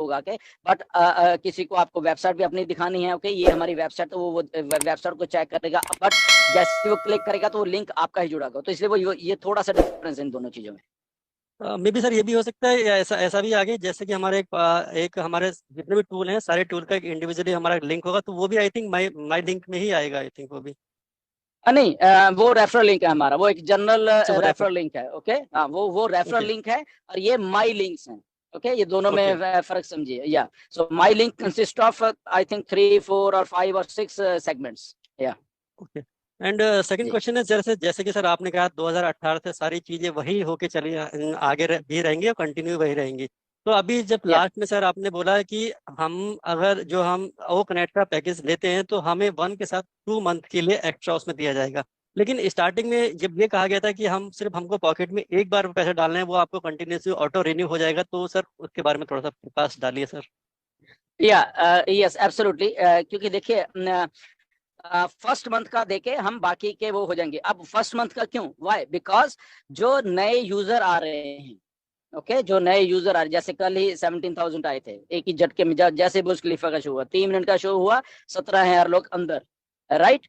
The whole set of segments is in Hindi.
होगा के, बट किसी को आपको वेबसाइट भी अपनी दिखानी है, ओके ये हमारी वेबसाइट, तो वो वेबसाइट को चेक करेगा, बट जैसे वो क्लिक करेगा तो वो लिंक आपका ही जुड़ा होगा, तो इसलिए वो ये थोड़ा सा डिफरेंस है इन दोनों चीजों में। मे बी सर ये भी हो सकता है, या ऐसा ऐसा भी आगे, जैसे कि हमारे एक हमारे जितने भी टूल हैं, सारे टूल का एक इंडिविजुअली हमारा लिंक होगा, तो वो भी I think my my link में ही आएगा, आई थिंक वो भी। नहीं, वो रेफरल लिंक है हमारा, वो एक जनरल अच्छा, वो रेफर। रेफरल लिंक है, ओके हाँ, वो रेफरल ओके। लिंक है, और ये माई लिंक्स हैं, ओके ये दोनों में ओके। फर्क समझिए, या so my link consist of I think 3 4 और 5 और 6 सेगमेंट्स, या ओके। एंड सेकंड जी। क्वेश्चन है, जैसे जैसे कि सर आपने कहा 2018 से सारी चीजें वही होके चली आगे भी रहेंगी और कंटिन्यू वही रहेंगी। तो अभी जब या लास्ट में सर आपने बोला है कि हम अगर जो हम ओ कनेक्ट का पैकेज लेते हैं तो हमें 1 के साथ 2 मंथ के लिए एक्स्ट्रा उसमें दिया जाएगा। लेकिन स्टार्टिंग में जब ये कहा गया था कि हम सिर्फ हमको पॉकेट में एक बार पैसे डालने हैं, वो आपको कंटिन्यूसली ऑटो रिन्यू हो जाएगा, तो सर उसके बारे में थोड़ा सा प्रकाश डालिए सर। या यस एब्सोल्युटली, क्योंकि देखिए फर्स्ट मंथ का देके हम बाकी के वो हो जाएंगे। अब फर्स्ट मंथ का क्यों, वाई, बिकॉज जो नए यूजर आ रहे हैं, ओके जो नए यूजर आ रहे, जैसे कल ही 17,000 आए थे एक ही झटके में, जैसे बुर्ज खलीफा का शो हुआ, 3 मिनट का शो हुआ, 17,000 लोग अंदर, राइट।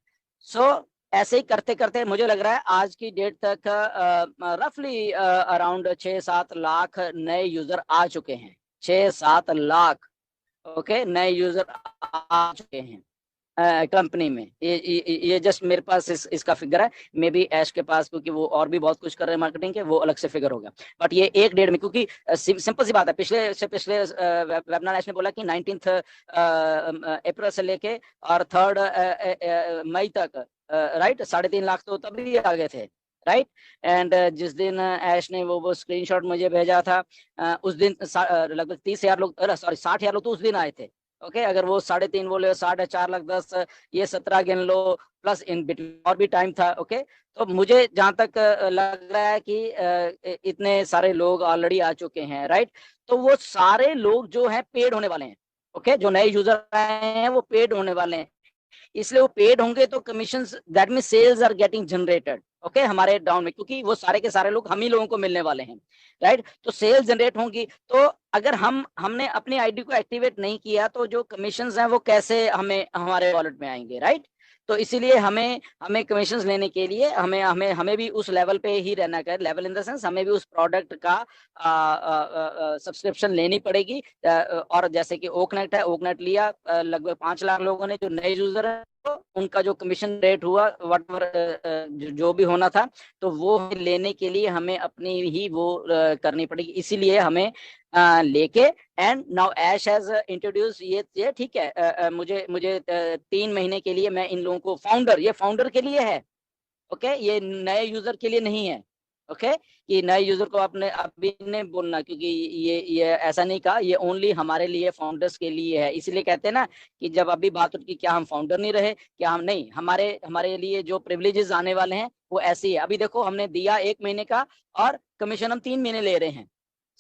सो ऐसे ही करते करते मुझे लग रहा है आज की डेट तक रफली अराउंड 6 7 लाख नए यूजर आ चुके हैं, 6 7 लाख, ओके नए यूजर आ चुके हैं कंपनी में। ये जस्ट मेरे पास इसका फिगर है, मे बी ऐश के पास, क्योंकि वो और भी बहुत कुछ कर रहे हैं मार्केटिंग के, वो अलग से फिगर होगा। बट ये 1 1.5 में, क्योंकि सिंपल सी बात है, पिछले वेबनार ऐश ने बोला कि 19 अप्रैल से लेके और 3 मई तक, राइट 3.5 लाख तो तभी आ गए थे, राइट। एंड जिस दिन ऐश ने वो स्क्रीनशॉट मुझे भेजा था, उस दिन लगभग 30,000 लोग, सॉरी 60,000 लोग तो उस दिन आए थे, ओके अगर वो 3.5 बोले, 4 लाख 10, ये 17 गिन लो, प्लस इन बिटवीन और भी टाइम था, ओके। तो मुझे जहां तक लग रहा है कि इतने सारे लोग ऑलरेडी आ चुके हैं, राइट। तो वो सारे लोग जो हैं पेड होने वाले हैं, ओके जो नए यूजर आए हैं वो पेड होने वाले हैं, इसलिए वो पेड होंगे तो commission, that mean sales are getting generated, okay हमारे डाउन में, क्योंकि वो सारे के सारे लोग हम ही लोगों को मिलने वाले हैं, राइट। तो सेल्स जनरेट होंगी, तो अगर हमने अपनी आईडी को एक्टिवेट नहीं किया तो जो कमीशन हैं वो कैसे हमें हमारे वॉलेट में आएंगे, राइट। तो इसीलिए हमें हमें कमीशन लेने के लिए हमें हमें हमें भी उस लेवल पे ही रहना है, लेवल इन द सेंस हमें भी उस प्रोडक्ट का सब्सक्रिप्शन लेनी पड़ेगी। और जैसे कि ओ कनेक्ट है, ओ कनेक्ट लिया, लगभग 5 लाख लोगों ने जो नए यूजर है, तो उनका जो कमीशन रेट हुआ वट जो भी होना था, तो वो लेने के लिए हमें अपनी ही वो करनी पड़ेगी, इसीलिए हमें लेके। And now Ash has introduce ये ठीक है, मुझे मुझे 3 महीने के लिए मैं इन लोगों को, फाउंडर, ये फाउंडर के लिए है, ओके ये नए यूजर के लिए नहीं है, ओके कि नए यूजर को आपने अभी नहीं बोलना, क्योंकि ये ऐसा नहीं कहा, ये ओनली हमारे लिए फाउंडर्स के लिए है। इसीलिए कहते हैं ना कि जब अभी बात उठी क्या हम फाउंडर नहीं रहे, क्या हम नहीं, हमारे हमारे लिए जो प्रिविलेजेस आने वाले हैं वो ऐसे ही है। अभी देखो हमने दिया 1 महीने का और कमीशन हम 3 महीने ले रहे हैं,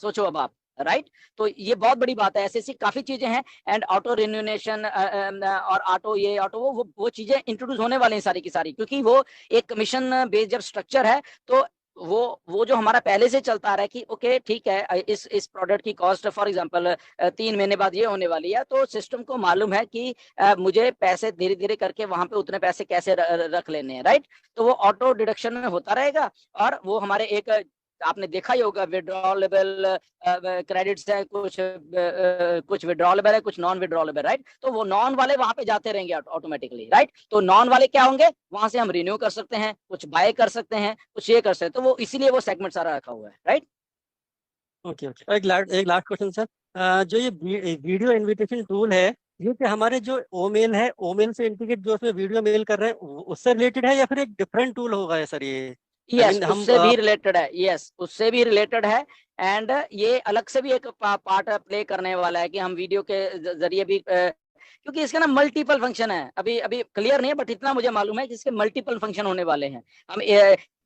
सोचो अब आप, राइट। तो ये बहुत बड़ी बात है, ऐसी ऐसी काफी चीजें हैं। एंड ऑटो रिन्यूनेशन और ऑटो ये ऑटो वो चीजें इंट्रोड्यूस होने वाली हैं सारी की सारी, क्योंकि वो एक कमीशन बेस्ड जब स्ट्रक्चर है, तो वो जो हमारा पहले से चलता आ रहा है कि ओके ठीक है, इस प्रोडक्ट की कॉस्ट फॉर एग्जांपल 3 महीने बाद ये होने वाली है, तो सिस्टम को मालूम है कि मुझे पैसे धीरे धीरे करके वहां पे उतने पैसे कैसे रख लेने हैं, राइट। तो वो ऑटो डिडक्शन में होता रहेगा, और वो हमारे एक आपने देखा ही होगा विड्रॉलेबल क्रेडिट्स है, कुछ विड्रॉलेबल है, कुछ नॉन विड्रॉलेबल, राइट। तो वो नॉन वाले वहां पे जाते रहेंगे ऑटोमेटिकली, राइट। तो नॉन वाले क्या होंगे, वहां से हम रिन्यू कर सकते हैं, कुछ बाय कर सकते हैं, कुछ ये कर सकते हैं, तो वो इसीलिए वो सेगमेंट सारा रखा हुआ है, राइट। ओके। ओके, एक लास्ट क्वेश्चन सर। जो ये वीडियो इनविटेशन टूल है, ये कि हमारे जो ओमेल है, ओमेल से इंटीग्रेट जो उसमें वीडियो मेल कर रहे हैं, उससे रिलेटेड है या फिर एक डिफरेंट टूल होगा है सर ये? आई यस मीन हम उससे भी रिलेटेड है, यस उससे भी रिलेटेड है। एंड ये अलग से भी एक पार्ट प्ले करने वाला है कि हम वीडियो के जरिए भी क्योंकि इसके ना मल्टीपल फंक्शन है, अभी अभी क्लियर नहीं है, बट इतना मुझे मालूम है कि इसके मल्टीपल फंक्शन होने वाले हैं। हम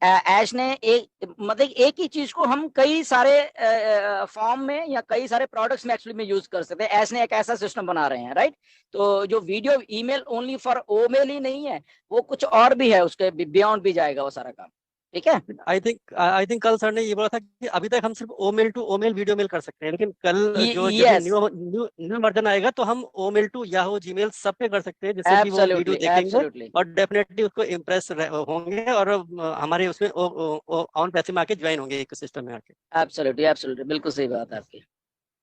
ऐश ने एक मतलब एक ही चीज को हम कई सारे फॉर्म में या कई सारे प्रोडक्ट्स में एक्चुअली में यूज कर सकते हैं। ऐश ने एक ऐसा सिस्टम बना रहे हैं, राइट। तो जो video email only for O mail ही नहीं है, वो कुछ और भी है, उसके बियॉन्ड भी जाएगा वो सारा काम। ठीक है। आई थिंक कल सर ने ये बोला था कि अभी तक हम सिर्फ O mail to O mail video mail कर सकते हैं, लेकिन कल जो जब ये yes, new new new version आएगा तो हम O mail to Yahoo Gmail सब पे कर सकते हैं, जिससे कि वो वीडियो एब्सोल्युटली देखेंगे एब्सोल्युटली और डेफिनेटली उसको इम्प्रेस होंगे और हमारे उसमें ऑन पैसे में आके ज्वाइन होंगे इकोसिस्टम में आके। एब्सोल्युटली एब्सोल्युटली, बिल्कुल सही बात है आपकी।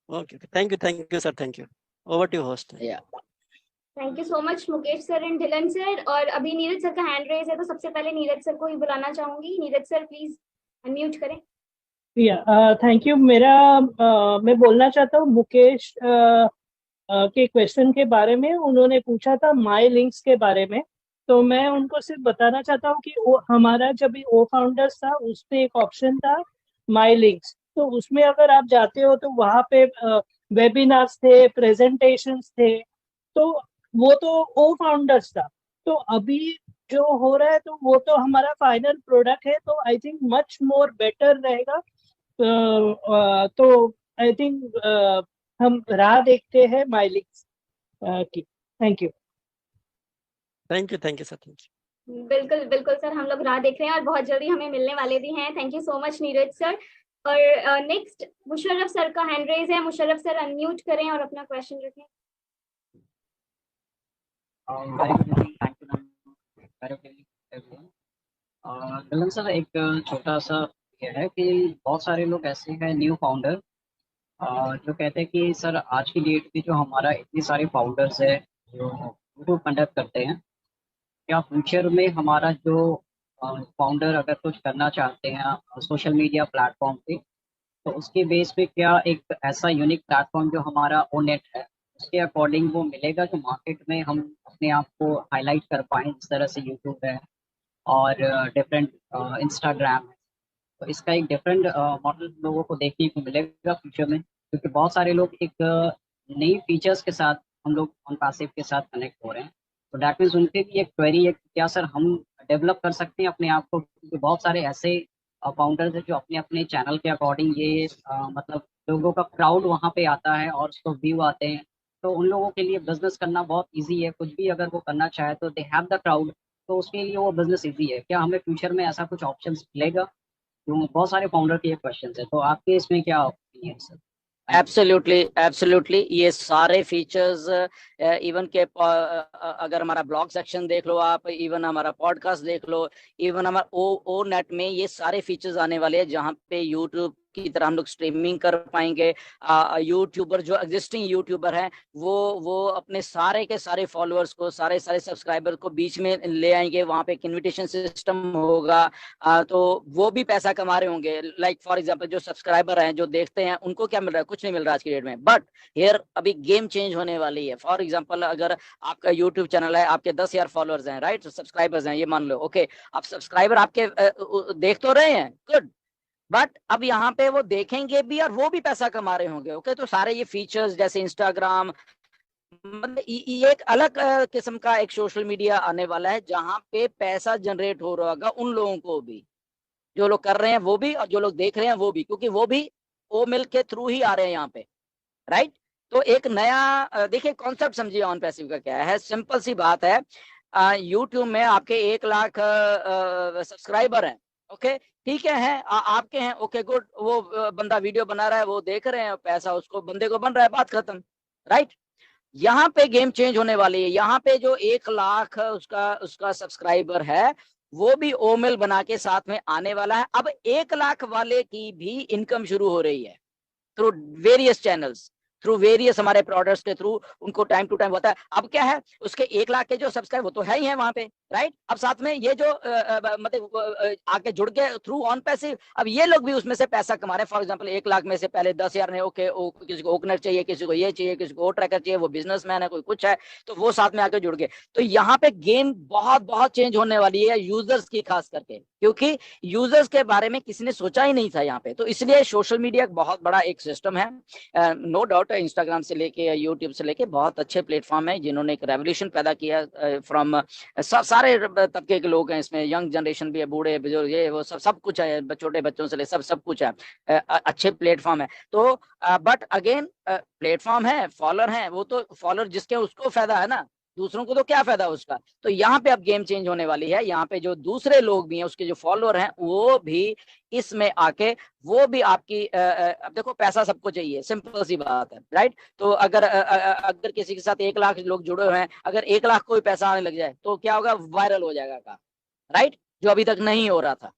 Okay, thank you sir, thank you. Over to host. या thank you so much Mukesh sir and Dhillon sir. और अभी नीरज सर का हैंड रेज है, तो सबसे पहले नीरज सर को ही बुलाना चाहूंगी। नीरज सर प्लीज अनम्यूट करें। Thank you. मैं बोलना चाहता हूँ मुकेश के क्वेश्चन के बारे में। उन्होंने पूछा था माई लिंक्स के बारे में, तो मैं उनको सिर्फ बताना चाहता हूँ कि हमारा जब भी ओ फाउंडर्स था उसमें एक ऑप्शन था माई लिंक्स, तो उसमें अगर आप जाते हो तो वहाँ पे वेबिनार्स थे, प्रेजेंटेशंस थे, तो वो तो ओ फाउंडर्स था। तो अभी जो हो रहा है तो वो तो हमारा फाइनल प्रोडक्ट है, तो I think much more better रहेगा। तो आई थिंक हम राह देखते हैं माइलिक्स की। Thank you. Thank you sir, thank you. बिल्कुल बिल्कुल सर, हम लोग राह देख रहे हैं और बहुत जल्दी हमें मिलने वाले भी हैं। Thank you so much Neeraj sir. और नेक्स्ट मुशर्रफ सर का हैंड रेज है। मुशर्रफ सर अनम्यूट करें और अपना क्वेश्चन रखें। Very good evening, thank you ma'am, very good evening everyone. Dhillon sir, एक छोटा सा ये है कि बहुत सारे लोग ऐसे हैं न्यू फाउंडर जो कहते हैं कि सर आज की डेट में जो हमारा इतने सारे फाउंडर्स है जो यूट्यूब कंडक्ट करते हैं, क्या फ्यूचर में हमारा जो फाउंडर अगर कुछ करना चाहते हैं सोशल मीडिया प्लेटफॉर्म पे, तो उसके बेस पे क्या एक ऐसा यूनिक प्लेटफॉर्म जो हमारा ओनेट है उसके अकॉर्डिंग वो मिलेगा जो मार्केट में हम अपने आप को हाईलाइट कर पाएँ, जिस तरह से यूट्यूब है और डिफरेंट इंस्टाग्राम है। तो इसका एक डिफरेंट मॉडल लोगों को देखने को मिलेगा फ्यूचर में, क्योंकि बहुत सारे लोग एक नई फीचर्स के साथ हम लोग ऑन पैसिव के साथ कनेक्ट हो रहे हैं। तो डैट मीन्स उनके भी एक क्वेरी है कि क्या सर हम डेवलप कर सकते हैं अपने आप को, क्योंकि बहुत सारे ऐसे फाउंडर्स हैं जो अपने अपने चैनल के अकॉर्डिंग ये मतलब लोगों का क्राउड वहाँ पे आता है और उसको व्यू आते हैं, तो उन लोगों के लिए बिजनेस करना बहुत ईजी है। कुछ भी अगर वो करना चाहे तो दे हैव द क्राउड, तो उसके लिए वो बिजनेस ईजी है। क्या हमें फ्यूचर में ऐसा कुछ ऑप्शन मिलेगा? तो बहुत सारे फाउंडर के ये क्वेश्चन है, तो आपके इसमें क्या ओपिनियन सर? एब्सोल्युटली एब्सोल्युटली, ये सारे फीचर्स इवन के अगर हमारा ब्लॉग सेक्शन देख लो आप, इवन हमारा पॉडकास्ट देख लो, इवन हमारा ओ नेट में ये सारे फीचर्स आने वाले हैं जहाँ पे यूट्यूब की तरह हम लोग स्ट्रीमिंग कर पाएंगे। यूट्यूबर जो एग्जिस्टिंग यूट्यूबर हैं वो अपने सारे के सारे फॉलोअर्स को, सारे सब्सक्राइबर को बीच में ले आएंगे। वहाँ पे एक इन्विटेशन सिस्टम होगा, तो वो भी पैसा कमा रहे होंगे। लाइक फॉर एग्जांपल जो सब्सक्राइबर हैं जो देखते हैं उनको क्या मिल रहा है? कुछ नहीं मिल रहा आज की डेट में। बट हियर अभी गेम चेंज होने वाली है। फॉर एग्जांपल अगर आपका यूट्यूब चैनल है, आपके 10,000 फॉलोअर्स हैं, राइट, सब्सक्राइबर्स हैं, ये मान लो, ओके। अब सब्सक्राइबर आपके देख तो रहे हैं, गुड, बट अब यहाँ पे वो देखेंगे भी और वो भी पैसा कमा रहे होंगे, ओके। तो सारे ये फीचर्स जैसे इंस्टाग्राम, मतलब ये एक अलग किस्म का एक सोशल मीडिया आने वाला है जहाँ पे पैसा जनरेट हो रहा होगा उन लोगों को भी, जो लोग कर रहे हैं वो भी और जो लोग देख रहे हैं वो भी, क्योंकि वो भी ओ मिल के थ्रू ही आ रहे हैं यहाँ पे, राइट। तो एक नया देखिए कॉन्सेप्ट समझिए ऑन पैसिव का क्या है। सिंपल सी बात है, यूट्यूब में आपके 1 लाख सब्सक्राइबर हैं, ओके, ठीक है, आपके हैं, ओके गुड। वो बंदा वीडियो बना रहा है, वो देख रहे हैं, पैसा उसको बंदे को बन रहा है, बात खत्म, राइट। यहाँ पे गेम चेंज होने वाली है। यहाँ पे जो 1 लाख उसका सब्सक्राइबर है वो भी ओमेल बना के साथ में आने वाला है। अब 1 लाख वाले की भी इनकम शुरू हो रही है through various channels, through various हमारे प्रोडक्ट्स के थ्रू उनको टाइम टू टाइम होता है। अब क्या है, उसके 1 लाख के जो सब्सक्राइब वो तो है ही है वहां पे, राइट। अब साथ में ये जो मतलब आके जुड़ के थ्रू ऑन पैसिव, अब ये लोग भी उसमें से पैसा कमा रहे हैं। फॉर एग्जांपल 1 लाख में से पहले 10,000 ने ओके, किसी को ओकनेट चाहिए, किसी को ये चाहिए, किसी को ट्रैकर चाहिए, वो बिजनेसमैन है, कोई कुछ है, तो वो साथ में आके जुड़ गए। तो यहाँ पे गेम बहुत बहुत चेंज होने वाली है यूजर्स की खास करके, क्योंकि यूजर्स के बारे में किसी ने सोचा ही नहीं था यहाँ पे। तो इसलिए सोशल मीडिया बहुत बड़ा एक सिस्टम है, नो डाउट। इंस्टाग्राम से लेके यूट्यूब से लेके बहुत अच्छे प्लेटफॉर्म है जिन्होंने एक रेवोल्यूशन पैदा किया फ्रॉम सारे तबके के लोग हैं इसमें, यंग जनरेशन भी है, बूढ़े बुजुर्ग, ये वो सब कुछ है, छोटे बच्चों से ले सब कुछ है, अच्छे प्लेटफॉर्म है। तो बट अगेन प्लेटफॉर्म है, फॉलोअर है, वो तो फॉलोअर जिसके उसको फायदा है ना, दूसरों को तो क्या फायदा उसका। तो यहाँ पे अब गेम चेंज होने वाली है, यहाँ पे जो दूसरे लोग भी हैं, उसके जो फॉलोअर हैं, वो भी इसमें आके वो भी आपकी अब देखो पैसा सबको चाहिए, सिंपल सी बात है, राइट। तो अगर किसी के साथ 1 लाख लोग जुड़े हुए हैं, अगर 1 लाख कोई पैसा आने लग जाए तो क्या होगा, वायरल हो जाएगा काम, राइट, जो अभी तक नहीं हो रहा था,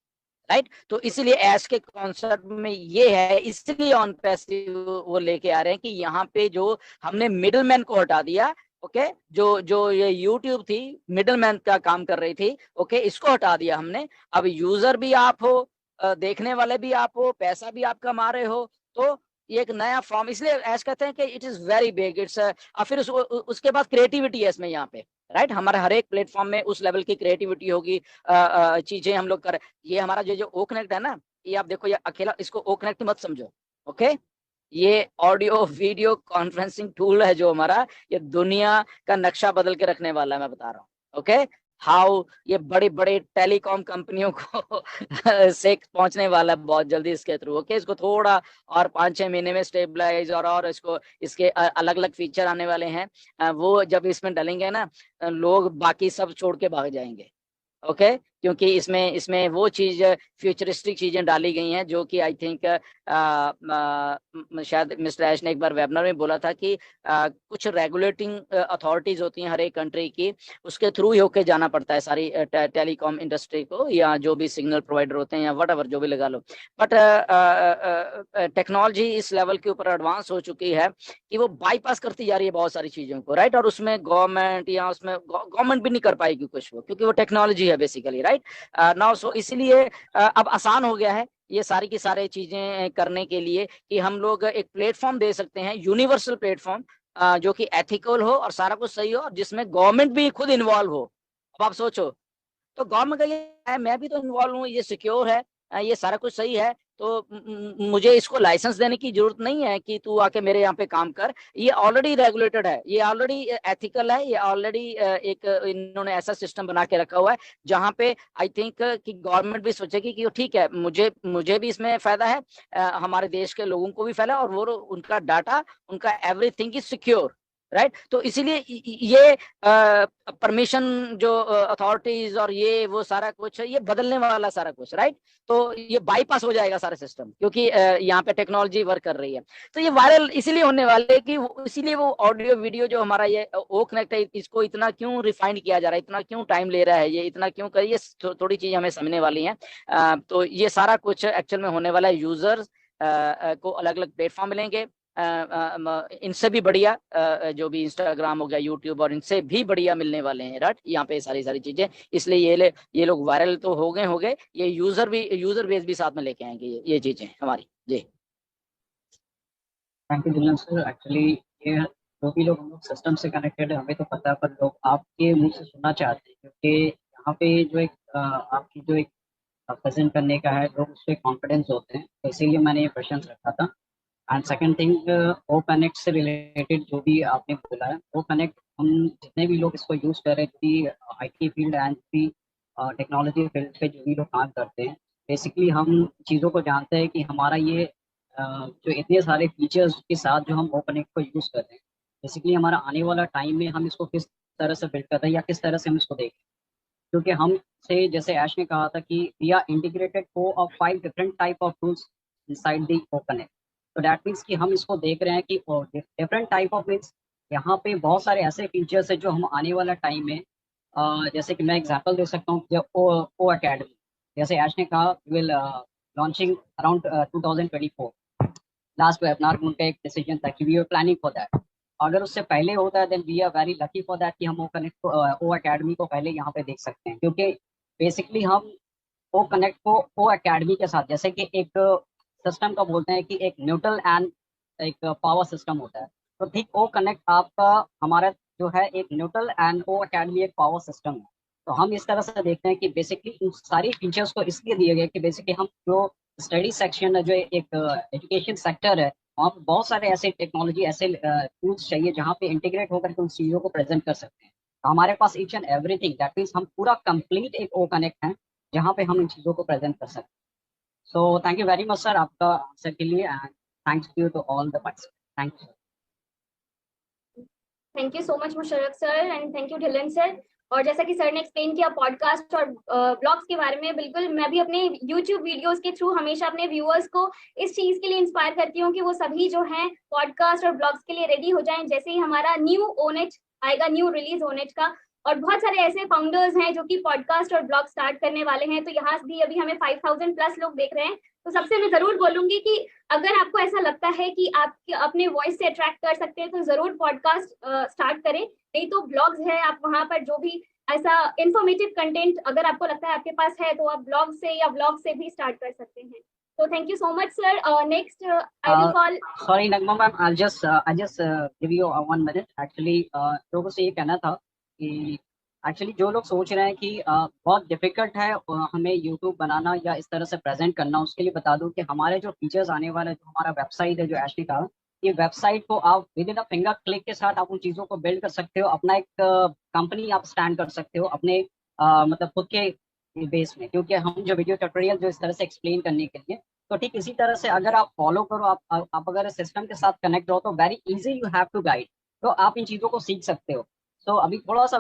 राइट। तो इसीलिए ऐश के कॉन्सेप्ट में ये है, इसलिए ऑन पैसिव वो लेके आ रहे हैं कि यहाँ पे जो हमने मिडिल मैन को हटा दिया, ओके, जो जो ये यूट्यूब थी मिडिल मैन का काम कर रही थी, ओके, इसको हटा दिया हमने। अब यूजर भी आप हो, देखने वाले भी आप हो, पैसा भी आप कमा रहे हो, तो ये एक नया फॉर्म, इसलिए ऐसा कहते हैं कि it is very big, it's फिर उसके बाद क्रिएटिविटी है इसमें यहाँ पे, राइट। हमारे हर एक प्लेटफॉर्म में उस लेवल की क्रिएटिविटी होगी, चीजें हम लोग कर, ये हमारा जो ओ कनेक्ट है ना, ये आप देखो, ये अकेला, इसको ओ कनेक्ट मत समझो, ओके। ये ऑडियो वीडियो कॉन्फ्रेंसिंग टूल है जो हमारा, ये दुनिया का नक्शा बदल के रखने वाला है, मैं बता रहा हूँ, ओके। हाउ ये बड़ी बड़ी टेलीकॉम कंपनियों को से पहुंचने वाला है बहुत जल्दी इसके थ्रू, ओके। इसको थोड़ा और 5-6 महीने में स्टेबलाइज और इसको इसके अलग अलग फीचर आने वाले हैं, वो जब इसमें डलेंगे ना, लोग बाकी सब छोड़ के भाग जाएंगे, ओके। क्योंकि इसमें इसमें वो चीज फ्यूचरिस्टिक चीजें डाली गई हैं जो कि आई थिंक शायद मिस्टर ऐश ने एक बार वेबिनार में बोला था कि कुछ रेगुलेटिंग अथॉरिटीज होती हैं हर एक कंट्री की, उसके थ्रू ही होके जाना पड़ता है सारी टेलीकॉम इंडस्ट्री को, या जो भी सिग्नल प्रोवाइडर होते हैं, या वट जो भी लगा लो। बट टेक्नोलॉजी इस लेवल के ऊपर एडवांस हो चुकी है कि वो बाईपास करती जा रही है बहुत सारी चीजों को, राइट। और उसमें गवर्नमेंट, या उसमें गवर्नमेंट भी नहीं कर पाएगी कुछ, वो क्योंकि वो टेक्नोलॉजी है बेसिकली, राइट। नाउ सो इसलिए अब आसान हो गया है ये सारी की सारी चीजें करने के लिए कि हम लोग एक प्लेटफॉर्म दे सकते हैं, यूनिवर्सल प्लेटफॉर्म, जो कि एथिकल हो और सारा कुछ सही हो, और जिसमें गवर्नमेंट भी खुद इन्वॉल्व हो। अब आप सोचो, तो गवर्नमेंट का ये है, मैं भी तो इन्वॉल्व हूँ, ये सिक्योर है, ये सारा कुछ सही है, तो मुझे इसको लाइसेंस देने की जरूरत नहीं है कि तू आके मेरे यहाँ पे काम कर, ये ऑलरेडी रेगुलेटेड है, ये ऑलरेडी एथिकल है, ये ऑलरेडी एक इन्होंने ऐसा सिस्टम बना के रखा हुआ है जहाँ पे आई थिंक कि गवर्नमेंट भी सोचेगी कि ठीक है, मुझे भी इसमें फायदा है, हमारे देश के लोगों को भी फायदा है, और वो उनका डाटा, उनका एवरीथिंग इज सिक्योर, राइट। तो इसीलिए ये परमिशन जो अथॉरिटीज और ये वो सारा कुछ है, ये बदलने वाला सारा कुछ, राइट। तो ये बाईपास हो जाएगा सारा सिस्टम, क्योंकि यहाँ पे टेक्नोलॉजी वर्क कर रही है। तो ये वायरल इसीलिए होने वाले है कि इसीलिए वो ऑडियो वीडियो जो हमारा ये ओ कनेक्ट है, इसको इतना क्यों रिफाइंड किया जा रहा है, इतना क्यों टाइम ले रहा है, ये इतना क्यों कर, ये थोड़ी चीज हमें समझने वाली है। तो ये सारा कुछ एक्चुअल में होने वाला है, यूजर्स को अलग अलग प्लेटफॉर्म मिलेंगे, इनसे भी बढ़िया, जो भी इंस्टाग्राम हो गया, यूट्यूब, और इनसे भी बढ़िया मिलने वाले हैं, राइट, यहाँ पे सारी चीजें। इसलिए ये लोग वायरल तो हो गए, ये यूजर बेस भी साथ में लेके आएंगे ये चीजें हमारी। जी, थैंक यू जिलन सर। एक्चुअली ये जो भी लोग हम लोग सिस्टम से कनेक्टेड है, हमें तो पता है, पर लोग आपके मुंह से सुनना चाहते हैं, क्योंकि यहाँ पे जो एक आपकी जो एक प्रेजेंट करने का है, लोग उस पर कॉन्फिडेंस होते हैं, तो इसीलिए मैंने ये क्वेश्चन रखा था। And second thing, O connect से रिलेटेड जो भी आपने बोला है, ओ कनेक्ट हम जितने भी लोग इसको यूज़ कर रहे हैं, कि IT फील्ड एंड भी टेक्नोलॉजी फील्ड पे जो भी लोग काम करते हैं, बेसिकली हम चीज़ों को जानते हैं कि हमारा ये जो इतने सारे फीचर्स के साथ जो हम ओ कनेक्ट को यूज़ कर रहे हैं, बेसिकली हमारा आने वाला टाइम में हम इसको किस तरह से बिल्ड करते हैं, या किस तरह से हम इसको देखें। क्योंकि हम से, जैसे ऐश ने कहा था कि वी आर इंटीग्रेटेड को of 5 different type of tools inside the O connect. तो दैट मीन्स कि हम इसको देख रहे हैं कि डिफरेंट टाइप ऑफ मीन्स यहाँ पे बहुत सारे ऐसे फीचर्स है जो हम आने वाला टाइम में, जैसे कि मैं एग्जांपल दे सकता हूँ, जब ओ अकेडमी, जैसे ऐश ने कहा, will launching around 2024। Last webinar में उनका एक डिसीजन था कि we are planning for that. अगर उससे पहले होता है then we are very lucky for that कि हम ओ कनेक्ट को, ओ अकेडमी को पहले यहाँ पे देख सकते हैं, क्योंकि बेसिकली हम ओ कनेक्ट को ओ अकेडमी के साथ, जैसे कि एक सिस्टम का बोलते हैं कि एक न्यूट्रल एंड एक पावर सिस्टम होता है, तो ठीक ओ कनेक्ट आपका हमारा जो है एक न्यूट्रल एंड ओ अकेडमी एक पावर सिस्टम है। तो हम इस तरह से देखते हैं कि बेसिकली उन सारी फीचर्स को इसलिए दिए गए कि बेसिकली हम जो स्टडी सेक्शन है, जो एक एजुकेशन सेक्टर है, वहाँ पर बहुत सारे ऐसे टेक्नोलॉजी, ऐसे टूल्स चाहिए जहाँ पे इंटीग्रेट होकर के उन चीज़ों को प्रेजेंट कर सकते हैं। तो हमारे पास each and everything, that means हम पूरा कंप्लीट एक ओ कनेक्ट है जहाँ पे हम इन चीज़ों को प्रेजेंट कर सकते हैं। So thank you very much sir आपका आंसर के लिए, and thanks to you to all the participants. Thank you. Thank you so much Musharraf sir and thank you Dhillon sir. और जैसा कि सर ने एक्सप्लेन किया पॉडकास्ट और ब्लॉग्स के बारे में, बिल्कुल मैं भी अपने यूट्यूब वीडियोस के थ्रू हमेशा अपने व्यूअर्स को इस चीज के लिए इंस्पायर करती हूँ कि वो सभी जो हैं पॉडकास्ट और ब्लॉग्स के लिए रेडी हो जाएं जैसे ही हमारा न्यू ओनेट आएगा, न्यू रिलीज ओनेट का। और बहुत सारे ऐसे फाउंडर्स हैं जो कि पॉडकास्ट और ब्लॉग स्टार्ट करने वाले हैं, तो यहाँ भी अभी हमें 5000 प्लस लोग देख रहे हैं। तो सबसे मैं जरूर बोलूंगी कि अगर आपको ऐसा लगता है कि आप अपने वॉइस से अट्रैक्ट कर सकते हैं तो जरूर पॉडकास्ट स्टार्ट करें, नहीं तो ब्लॉग्स है, आप वहां पर जो भी ऐसा इंफॉर्मेटिव कंटेंट अगर आपको लगता है आपके पास है तो आप ब्लॉग से या व्लॉग से भी स्टार्ट कर सकते हैं। तो thank you so much sir. Next I will call. Sorry Nagma ma'am, I just give you 1 minute. Actually लोगों से ये कहना था कि एक्चुअली जो लोग सोच रहे हैं कि बहुत डिफिकल्ट है हमें यूट्यूब बनाना या इस तरह से प्रेजेंट करना, उसके लिए बता दूं कि हमारे जो फीचर्स आने वाले हैं, जो हमारा वेबसाइट है जो एशली का, ये वेबसाइट को आप with in a finger click के साथ आप उन चीज़ों को बिल्ड कर सकते हो, अपना एक कंपनी आप स्टैंड कर सकते हो अपने मतलब खुद के बेस में। क्योंकि हम जो वीडियो ट्यूटोरियल जो इस तरह से एक्सप्लेन करने के लिए, तो ठीक इसी तरह से अगर आप फॉलो करो, आप अगर सिस्टम के साथ कनेक्ट रहो तो very easy you have to guide, तो आप इन चीज़ों को सीख सकते हो। तो अभी थोड़ा सा